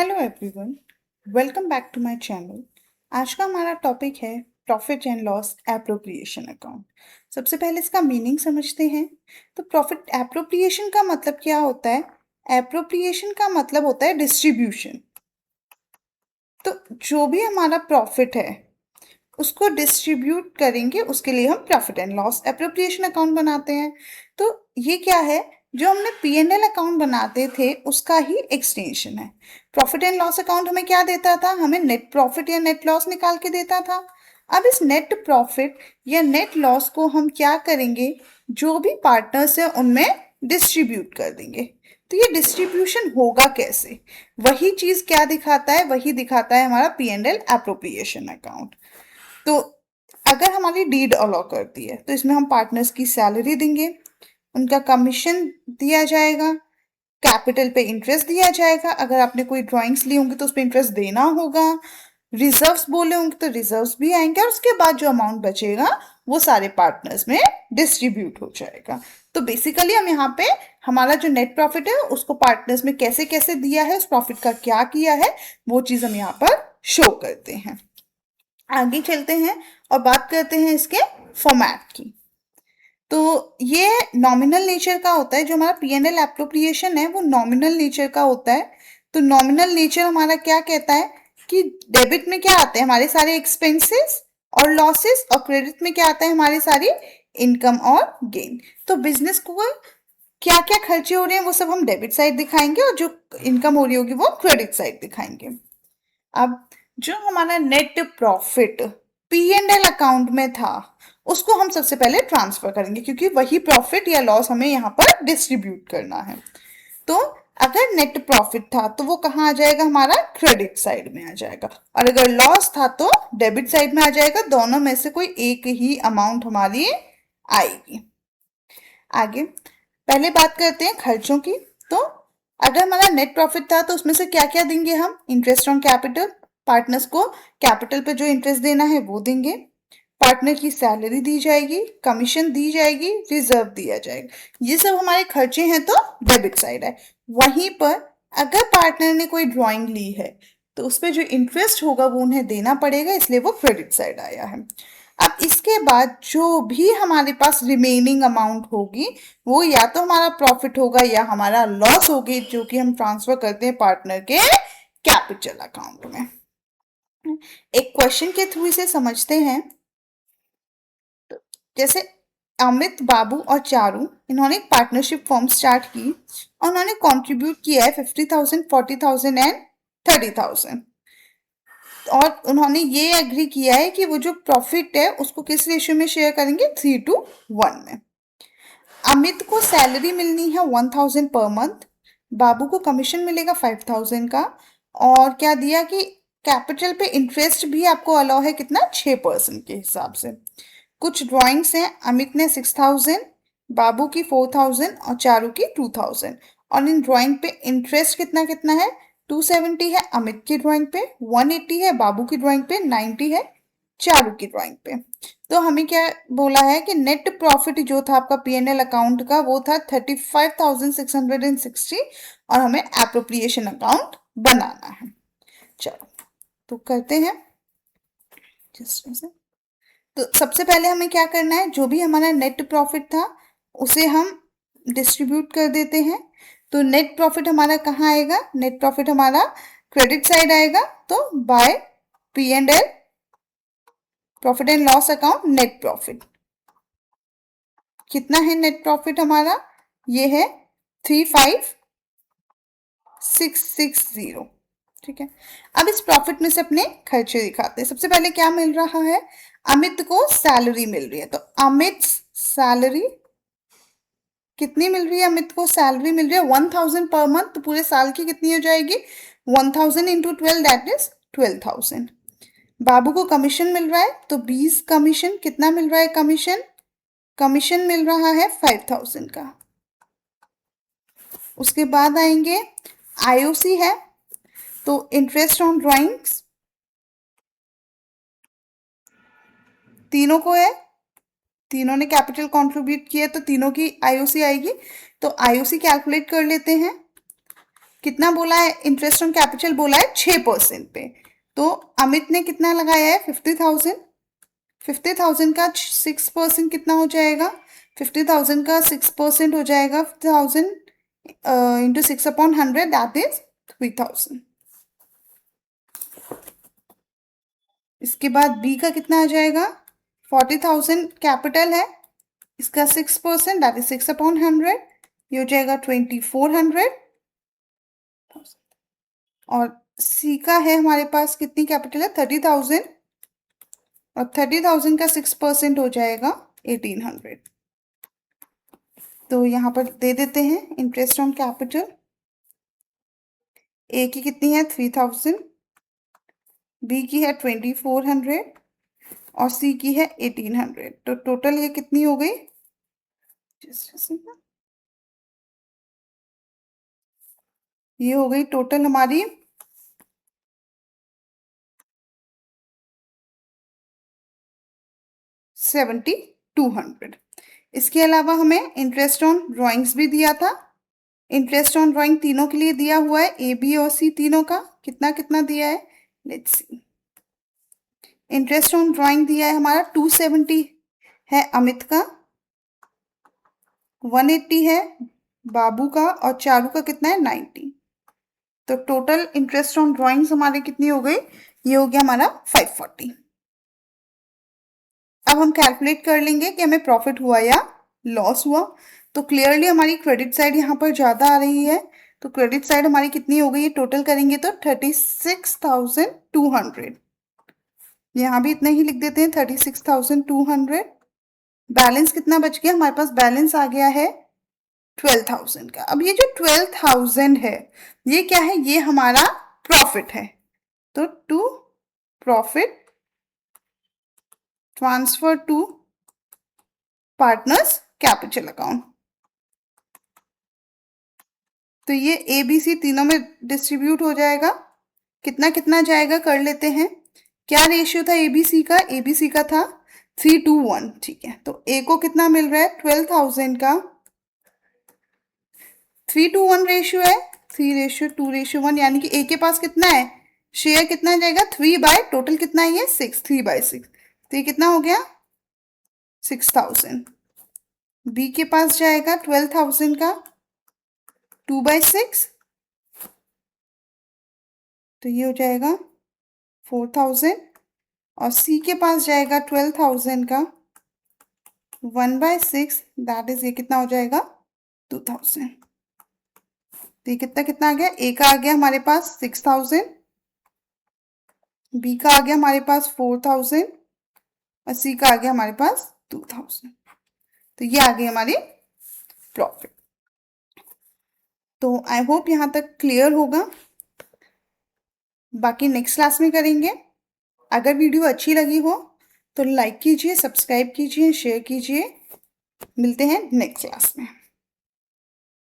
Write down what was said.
Hello everyone, welcome back to my channel. आज का हमारा टॉपिक है profit and loss appropriation account. सबसे पहले इसका मीनिंग समझते हैं। तो प्रॉफिट एप्रोप्रिएशन का मतलब क्या होता है? एप्रोप्रिएशन का मतलब होता है डिस्ट्रीब्यूशन। तो जो भी हमारा प्रॉफिट है उसको डिस्ट्रीब्यूट करेंगे, उसके लिए हम profit and loss appropriation account बनाते हैं। तो ये क्या है? जो हमने पी एंड एल अकाउंट बनाते थे उसका ही एक्सटेंशन है। प्रॉफिट एंड लॉस अकाउंट हमें क्या देता था? हमें नेट प्रॉफिट या नेट लॉस निकाल के देता था। अब इस नेट प्रॉफिट या नेट लॉस को हम क्या करेंगे? जो भी पार्टनर्स हैं उनमें डिस्ट्रीब्यूट कर देंगे। तो ये डिस्ट्रीब्यूशन होगा कैसे? वही चीज क्या दिखाता है? वही दिखाता है हमारा P and L appropriation account. तो अगर हमारी डीड अलाउ करती है तो इसमें हम पार्टनर्स की सैलरी देंगे, उनका कमीशन दिया जाएगा, कैपिटल पे इंटरेस्ट दिया जाएगा। अगर आपने कोई ड्राइंग्स ली होंगी तो उस पर इंटरेस्ट देना होगा। रिजर्व्स बोले होंगे तो रिजर्व्स भी आएंगे, और उसके बाद जो अमाउंट बचेगा वो सारे पार्टनर्स में डिस्ट्रीब्यूट हो जाएगा। तो बेसिकली हम यहाँ पे हमारा जो नेट प्रॉफिट है उसको पार्टनर्स में कैसे कैसे दिया है, उस प्रॉफिट का क्या किया है, वो चीज हम यहाँ पर शो करते हैं। आगे चलते हैं और बात करते हैं इसके फॉर्मेट की। तो ये नॉमिनल नेचर का होता है। जो हमारा पीएनएल एप्रोप्रिएशन है वो नॉमिनल नेचर का होता है। तो नॉमिनल नेचर हमारा क्या कहता है कि डेबिट में क्या आते हैं? हमारे सारे एक्सपेंसेस और लॉसेस, और क्रेडिट में क्या आता है? हमारी सारी इनकम और गेन। तो बिजनेस को क्या क्या खर्चे हो रहे हैं वो सब हम डेबिट साइड दिखाएंगे, और जो इनकम हो रही होगी वो क्रेडिट साइड दिखाएंगे। अब जो हमारा net profit P and L account में था उसको हम सबसे पहले ट्रांसफर करेंगे, क्योंकि वही प्रॉफिट या लॉस हमें यहाँ पर डिस्ट्रीब्यूट करना है। तो अगर नेट प्रॉफिट था तो वो कहाँ आ जाएगा? हमारा क्रेडिट साइड में आ जाएगा, और अगर लॉस था तो डेबिट साइड में आ जाएगा। दोनों में से कोई एक ही अमाउंट हमारी आएगी। आगे पहले बात करते हैं खर्चों की। तो अगर हमारा नेट प्रॉफिट था तो उसमें से क्या क्या देंगे हम? इंटरेस्ट ऑन कैपिटल, पार्टनर्स को कैपिटल पे जो इंटरेस्ट देना है वो देंगे, पार्टनर की सैलरी दी जाएगी, कमीशन दी जाएगी, रिजर्व दिया जाएगा। ये सब हमारे खर्चे हैं तो डेबिट साइड है। वहीं पर अगर पार्टनर ने कोई ड्राइंग ली है तो उस पर जो इंटरेस्ट होगा वो उन्हें देना पड़ेगा, इसलिए वो क्रेडिट साइड आया है। अब इसके बाद जो भी हमारे पास रिमेनिंग अमाउंट होगी वो या तो हमारा प्रॉफिट होगा या हमारा लॉस होगी, जो कि हम ट्रांसफर करते हैं पार्टनर के कैपिटल अकाउंट में। एक क्वेश्चन के थ्रू इसे समझते हैं। जैसे अमित, बाबू और चारू, इन्होंने एक पार्टनरशिप फॉर्म स्टार्ट की और उन्होंने कंट्रीब्यूट किया है 50,000, 40,000 एंड 30,000। और उन्होंने ये एग्री किया है कि वो जो प्रॉफिट है उसको किस रेशियो में शेयर करेंगे? 3:1 में। अमित को सैलरी मिलनी है 1,000 पर मंथ, बाबू को कमीशन मिलेगा 5,000 का, और क्या दिया कि कैपिटल पे इंटरेस्ट भी आपको अलाउ है कितना? 6% के हिसाब से। कुछ ड्राइंग्स हैं, अमित ने 6,000, बाबू की 4,000 और चारू की 2,000। और इन ड्राइंग पे इंटरेस्ट कितना कितना है? 270 है अमित की ड्राइंग पे, 180 है बाबू की ड्राइंग पे, 90 है चारू की ड्राइंग पे। तो हमें क्या बोला है कि नेट प्रॉफिट जो था आपका पीएनएल अकाउंट का वो था 35,660, और हमें एप्रोप्रिएशन अकाउंट बनाना है। चलो तो करते हैं। जस्ट तो सबसे पहले हमें क्या करना है? जो भी हमारा नेट प्रॉफिट था उसे हम डिस्ट्रीब्यूट कर देते हैं। तो नेट प्रॉफिट हमारा कहाँ आएगा? नेट प्रॉफिट हमारा क्रेडिट साइड आएगा। तो by P and L profit and loss account net profit कितना है? नेट प्रॉफिट हमारा ये है 35,660। ठीक है। अब इस प्रॉफिट में से अपने खर्चे दिखाते हैं। सबसे पहले क्या मिल रहा है? अमित को सैलरी मिल रही है, तो अमित सैलरी कितनी मिल रही है? अमित को सैलरी मिल रही है 1,000 पर मंथ। तो पूरे साल की कितनी हो जाएगी? 1,000 इंटू 12, दैट इज 12,000। बाबू को कमीशन मिल रहा है, तो 20 कमीशन। कितना मिल रहा है कमीशन? कमीशन मिल रहा है 5,000 का। उसके बाद आएंगे आईओसी है, तो इंटरेस्ट ऑन ड्राइंग्स तीनों को है, तीनों ने कैपिटल कंट्रीब्यूट किया तो तीनों की आईओसी आएगी। तो आईओसी कैलकुलेट कर लेते हैं। कितना बोला है, इंटरेस्ट ऑन कैपिटल बोला है 6% पे। तो अमित ने कितना लगाया है, 50,000। 50,000 का 6% कितना हो जाएगा, 50,000 का 6% हो जाएगा 50,000 इंटू 6/100, दैट इज 3,000। इसके बाद बी का कितना आ जाएगा, 40,000 कैपिटल है, इसका 6% दैट इज 6/100, ये हो जाएगा 2,400। और सी का है हमारे पास कितनी कैपिटल है, 30,000, और 30,000 का 6% हो जाएगा 1,800। तो यहाँ पर दे देते हैं इंटरेस्ट ऑन कैपिटल। ए की कितनी है, 3,000, बी की है 2,400 और सी की है 1,800। तो टोटल ये कितनी हो गई, ये हो गई टोटल हमारी 7,200। इसके अलावा हमें इंटरेस्ट ऑन ड्राइंग्स भी दिया था। इंटरेस्ट ऑन ड्राइंग तीनों के लिए दिया हुआ है, ए बी और सी तीनों का कितना कितना दिया है, let's see. Interest on drawing दिया है हमारा 270 है अमित का, 180 है बाबू का, और चारू का कितना है, 90। तो टोटल इंटरेस्ट ऑन ड्राइंग्स हमारी कितनी हो गई, ये हो गया हमारा 540। अब हम कैलकुलेट कर लेंगे कि हमें प्रॉफिट हुआ या लॉस हुआ। तो क्लियरली हमारी क्रेडिट साइड यहाँ पर ज़्यादा आ रही है, तो क्रेडिट साइड हमारी कितनी हो गई, टोटल करेंगे तो 36,200। यहाँ भी इतना ही लिख देते हैं, 36,200। बैलेंस कितना बच गया हमारे पास, बैलेंस आ गया है 12,000 का। अब ये जो 12,000 है, ये क्या है, ये हमारा प्रॉफिट है। तो to profit transfer to partners capital account. तो ये ए बी सी तीनों में डिस्ट्रीब्यूट हो जाएगा, कितना कितना जाएगा कर लेते हैं। क्या रेशियो था एबीसी का, एबीसी का था 3:1, ठीक है। तो ए को कितना मिल रहा है, 12,000 का 3:1 रेशियो है, 3:2:1, यानी कि ए के पास कितना है, शेयर कितना जाएगा 3 बाय, टोटल कितना है ये 6, 3/6। तो ये कितना हो गया 6,000। बी के पास जाएगा 12,000 का 2/6, तो ये हो जाएगा 4,000। और सी के पास जाएगा 12,000 का 1/6, दैट इज ये कितना हो जाएगा 2,000। तो ये कितना कितना आ गया, ए का आ गया हमारे पास 6,000, बी का आ गया हमारे पास 4,000 और सी का आ गया हमारे पास 2,000। तो ये आ गई हमारी प्रॉफिट। तो आई होप यहाँ तक क्लियर होगा, बाकी नेक्स्ट क्लास में करेंगे। अगर वीडियो अच्छी लगी हो तो लाइक कीजिए, सब्सक्राइब कीजिए, शेयर कीजिए। मिलते हैं नेक्स्ट क्लास में।